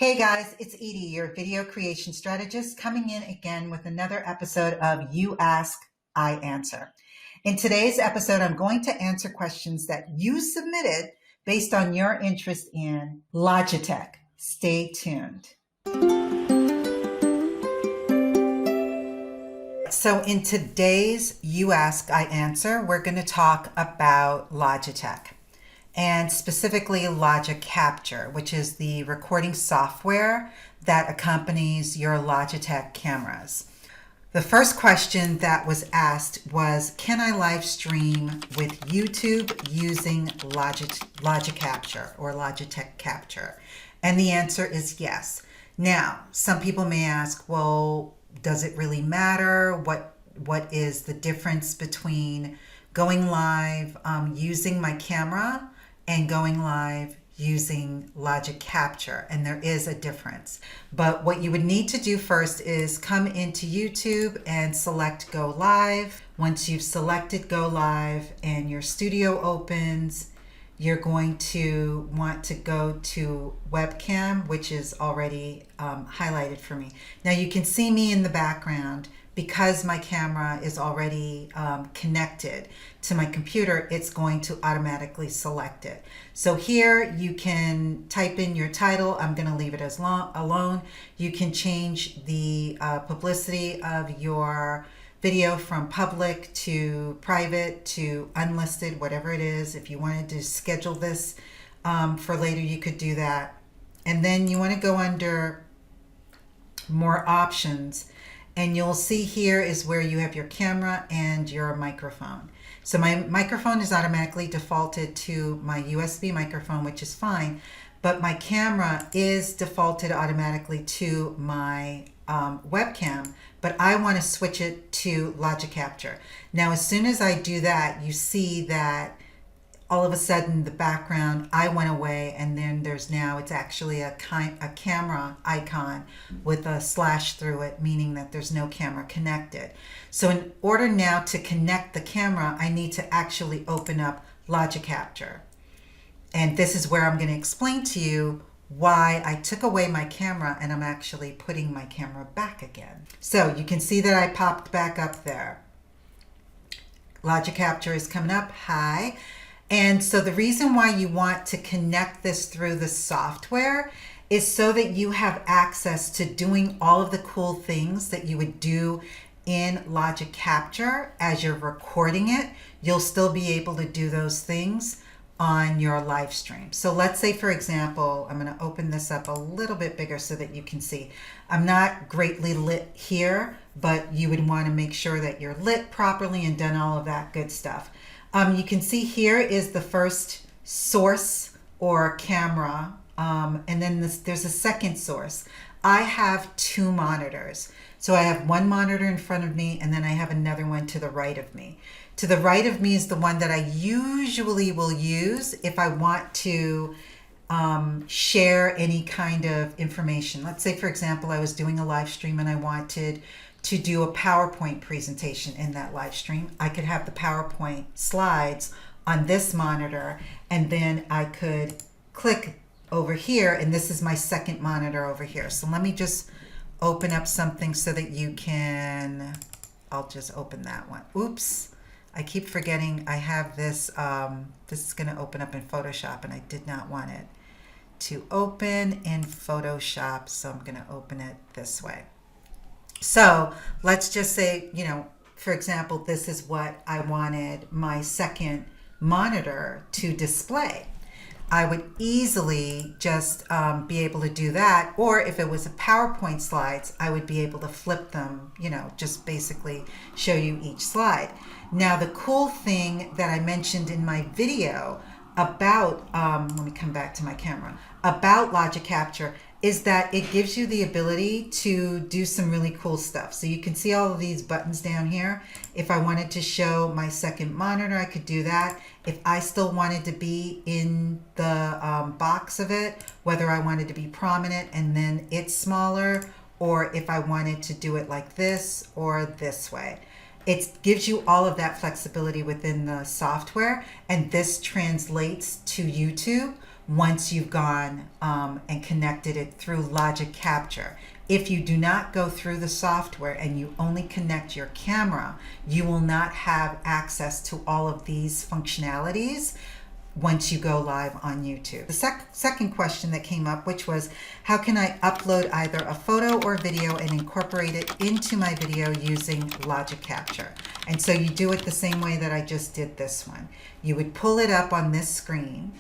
Hey guys, it's Edie, your video creation strategist, coming in again with another episode of You Ask, I Answer. In today's episode, I'm going to answer questions that you submitted based on your interest in Logitech. Stay tuned. So in today's You Ask, I Answer, we're going to talk about Logitech, and specifically Logicapture, which is the recording software that accompanies your Logitech cameras. The first question that was asked was, can I live stream with YouTube using Logicapture or Logitech Capture? And the answer is yes. Now, some people may ask, well, does it really matter? What is the difference between going live using my camera and going live using Logicapture? And there is a difference. But what you would need to do first is come into YouTube and select Go Live. Once you've selected Go Live and your studio opens, you're going to want to go to webcam, which is already highlighted for me. Now you can see me in the background. Because my camera is already connected to my computer, it's going to automatically select it. So here you can type in your title. I'm going to leave it as alone. You can change the publicity of your video from public to private to unlisted, whatever it is. If you wanted to schedule this for later, you could do that. And then you want to go under more options. And you'll see here is where you have your camera and your microphone. So my microphone is automatically defaulted to my USB microphone, which is fine. But my camera is defaulted automatically to my webcam. But I want to switch it to Logicapture. Now, as soon as I do that, you see that all of a sudden the background, I went away, and then it's actually a camera icon with a slash through it, meaning that there's no camera connected. So in order now to connect the camera, I need to actually open up Logicapture. And this is where I'm going to explain to you why I took away my camera and I'm actually putting my camera back again. So you can see that I popped back up there. Logicapture is coming up. Hi. And so the reason why you want to connect this through the software is so that you have access to doing all of the cool things that you would do in Logicapture as you're recording it. You'll still be able to do those things on your live stream. So let's say, for example, I'm going to open this up a little bit bigger so that you can see. I'm not greatly lit here, but you would want to make sure that you're lit properly and done all of that good stuff. You can see here is the first source or camera, and then there's a second source. I have two monitors. So I have one monitor in front of me, and then I have another one to the right of me. To the right of me is the one that I usually will use if I want to share any kind of information. Let's say, for example, I was doing a live stream and I wanted to do a PowerPoint presentation in that live stream. I could have the PowerPoint slides on this monitor, and then I could click over here, and this is my second monitor over here. So let me just open up something so that you can, I'll just open that one. Oops, I keep forgetting I have this, this is gonna open up in Photoshop, and I did not want it to open in Photoshop, so I'm gonna open it this way. So let's just say, for example, this is what I wanted my second monitor to display. I would easily just be able to do that. Or if it was a PowerPoint slides, I would be able to flip them, just basically show you each slide. Now, the cool thing that I mentioned in my video about, let me come back to my camera, about Logicapture is that it gives you the ability to do some really cool stuff. So you can see all of these buttons down here. If I wanted to show my second monitor, I could do that. If I still wanted to be in the box of it, whether I wanted to be prominent and then it's smaller, or if I wanted to do it like this or this way. It gives you all of that flexibility within the software, and this translates to YouTube once you've gone and connected it through Logicapture. If you do not go through the software and you only connect your camera, you will not have access to all of these functionalities once you go live on YouTube. The second question that came up, which was, how can I upload either a photo or video and incorporate it into my video using Logicapture? And so you do it the same way that I just did this one. You would pull it up on this screen,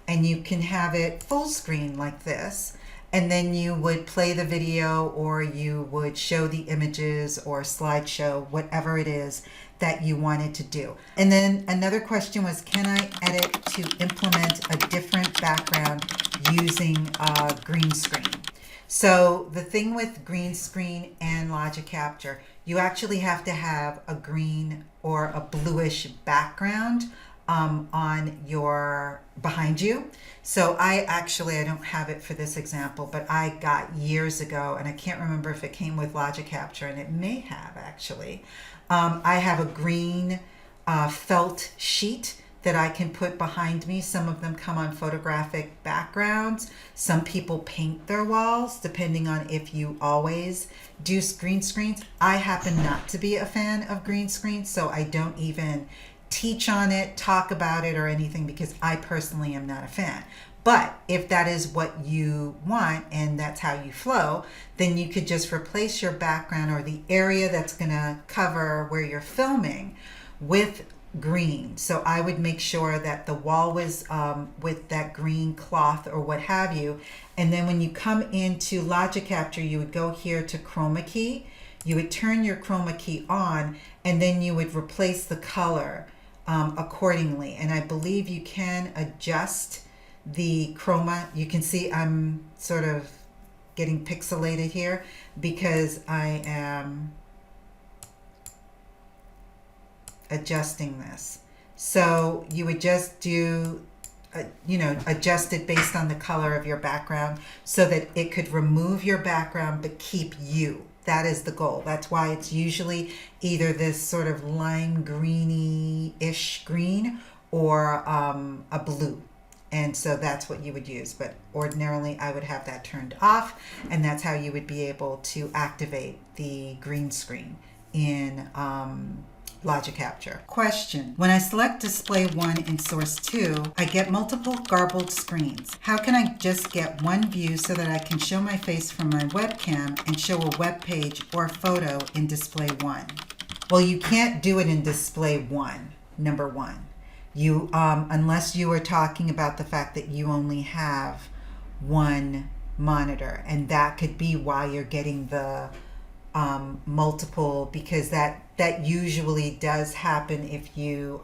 and you can have it full screen like this, and then you would play the video, or you would show the images or slideshow, whatever it is that you wanted to do. And then another question was, can I edit to implement a different background using a green screen? So the thing with green screen and Logicapture, you actually have to have a green or a bluish background on your behind you. So I don't have it for this example, but I got years ago, and I can't remember if it came with Logicapture, and it may have actually. I have a green felt sheet that I can put behind me. Some of them come on photographic backgrounds. Some people paint their walls, depending on if you always do green screens. I happen not to be a fan of green screens, so I don't even teach on it, talk about it, or anything, because I personally am not a fan. But if that is what you want and that's how you flow, then you could just replace your background or the area that's gonna cover where you're filming with green. So I would make sure that the wall was with that green cloth or what have you. And then when you come into Logicapture, you would go here to chroma key. You would turn your chroma key on, and then you would replace the color accordingly. And I believe you can adjust the chroma. You can see I'm sort of getting pixelated here because I am adjusting this. So you would just do adjust it based on the color of your background so that it could remove your background but keep you. That is the goal. That's why it's usually either this sort of lime greeny-ish green or a blue. And so that's what you would use. But ordinarily I would have that turned off, and that's how you would be able to activate the green screen in Logicapture. Question: when I select display 1 in source 2, I get multiple garbled screens. How can I just get one view so that I can show my face from my webcam and show a web page or photo in display 1? Well, you can't do it in display 1, number 1. You, unless you are talking about the fact that you only have one monitor, and that could be why you're getting the multiple, because that usually does happen if you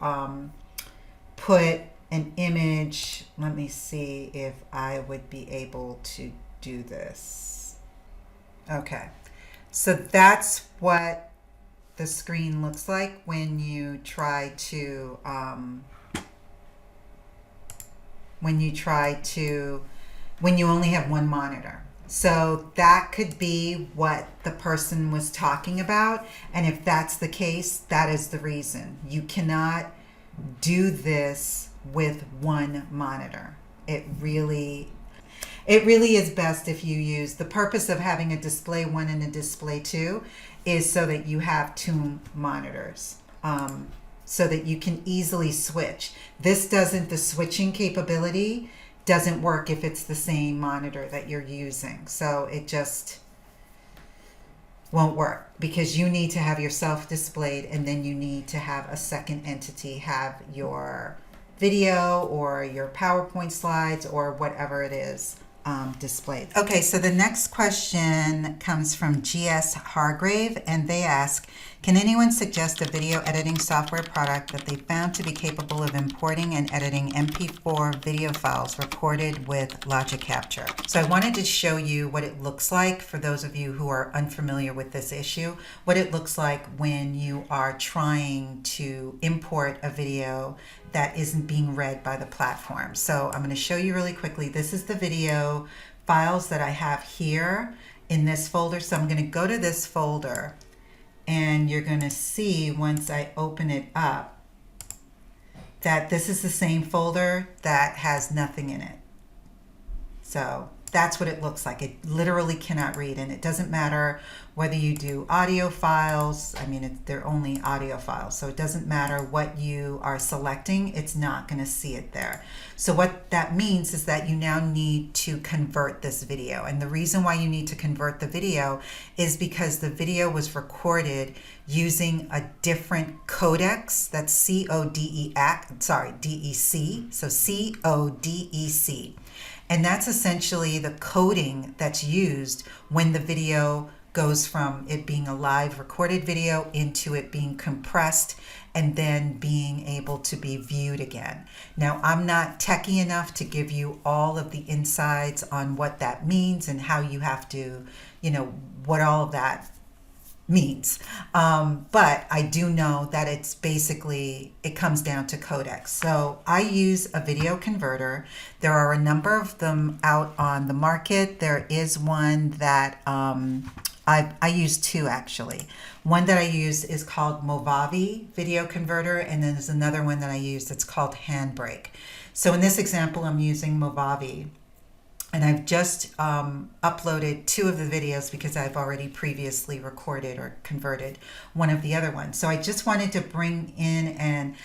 put an image. Let me see if I would be able to do this. Okay, so that's what the screen looks like when you try to when you only have one monitor. So that could be what the person was talking about. And if that's the case, that is the reason. You cannot do this with one monitor. It really is best if you use, the purpose of having a display 1 and a display 2 is so that you have 2 monitors. So that you can easily switch. The switching capability doesn't work if it's the same monitor that you're using. So it just won't work, because you need to have yourself displayed, and then you need to have a second entity have your video or your PowerPoint slides or whatever it is displayed. Okay, so the next question comes from GS Hargrave, and they ask, can anyone suggest a video editing software product that they found to be capable of importing and editing MP4 video files recorded with Logicapture? So I wanted to show you what it looks like for those of you who are unfamiliar with this issue, what it looks like when you are trying to import a video that isn't being read by the platform. So I'm going to show you really quickly. This is the video files that I have here in this folder. So I'm going to go to this folder, and you're going to see once I open it up that this is the same folder that has nothing in it. So that's what it looks like. It literally cannot read, and it doesn't matter whether you do audio files. I mean, they're only audio files, so it doesn't matter what you are selecting. It's not going to see it there. So what that means is that you now need to convert this video. And the reason why you need to convert the video is because the video was recorded using a different codecs. That's CODEC, sorry, DEC. So CODEC. And that's essentially the coding that's used when the video goes from it being a live recorded video into it being compressed and then being able to be viewed again. Now, I'm not techie enough to give you all of the insides on what that means and how you have to, what all of that means. But I do know that it's basically, it comes down to codecs. So I use a video converter. There are a number of them out on the market. There is one that I use two actually. One that I use is called Movavi video converter, and then there's another one that I use that's called Handbrake. So in this example, I'm using Movavi. And I've just uploaded two of the videos because I've already previously recorded or converted one of the other ones. So I just wanted to bring in and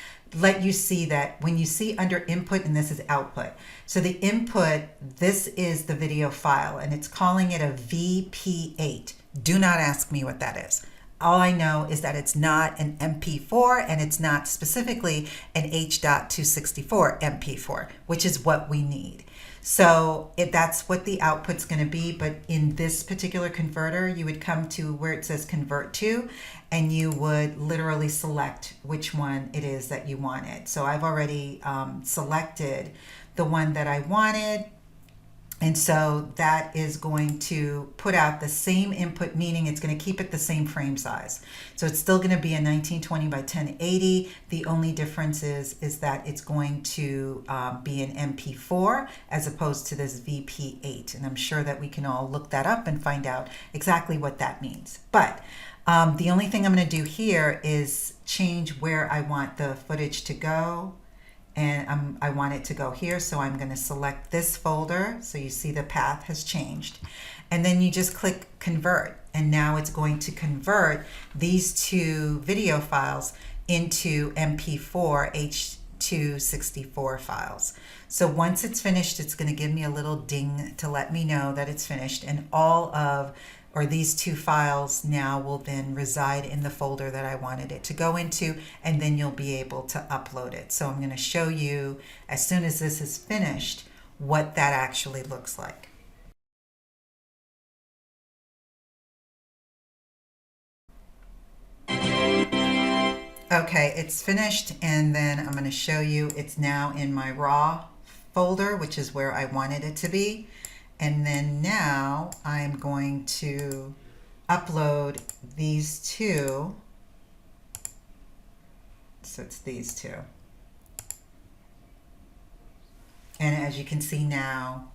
let you see that when you see under input, and this is output. So the input, this is the video file, and it's calling it a VP8. Do not ask me what that is. All I know is that it's not an MP4 and it's not specifically an H.264 MP4, which is what we need. So that's what the output's going to be. But in this particular converter, you would come to where it says convert to, and you would literally select which one it is that you wanted. So I've already selected the one that I wanted. And so that is going to put out the same input, meaning it's going to keep it the same frame size. So it's still going to be a 1920 by 1080. The only difference is that it's going to be an MP4 as opposed to this VP8. And I'm sure that we can all look that up and find out exactly what that means. But the only thing I'm going to do here is change where I want the footage to go. And I want it to go here, so I'm going to select this folder. So you see the path has changed. And then you just click convert. And now it's going to convert these two video files into MP4 H.264 files. So once it's finished, it's going to give me a little ding to let me know that it's finished. And these two files now will then reside in the folder that I wanted it to go into, and then you'll be able to upload it. So I'm going to show you as soon as this is finished what that actually looks like. Okay, it's finished, and then I'm going to show you it's now in my raw folder, which is where I wanted it to be. And then now I'm going to upload these two. So it's these two. And as you can see now,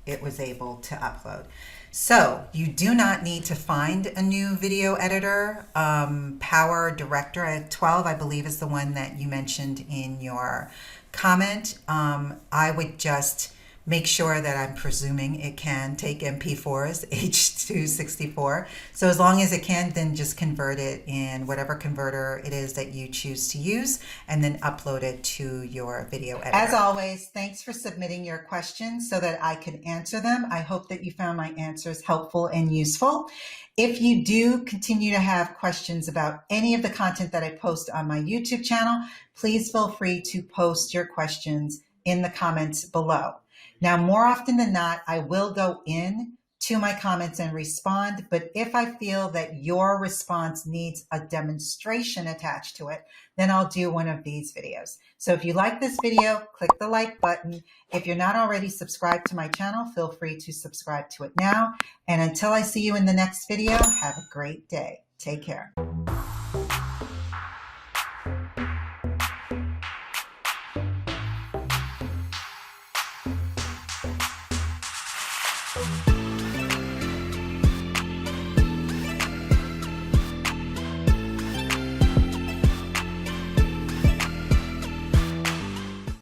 it was able to upload. So you do not need to find a new video editor. Power Director 12, I believe, is the one that you mentioned in your comment. I would just make sure that I'm presuming it can take MP4s, H.264. So as long as it can, then just convert it in whatever converter it is that you choose to use, and then upload it to your video editor. As always, thanks for submitting your questions so that I could answer them. I hope that you found my answers helpful and useful. If you do continue to have questions about any of the content that I post on my YouTube channel, please feel free to post your questions in the comments below. Now, more often than not, I will go in to my comments and respond, but if I feel that your response needs a demonstration attached to it, then I'll do one of these videos. So if you like this video, click the like button. If you're not already subscribed to my channel, feel free to subscribe to it now. And until I see you in the next video, have a great day. Take care.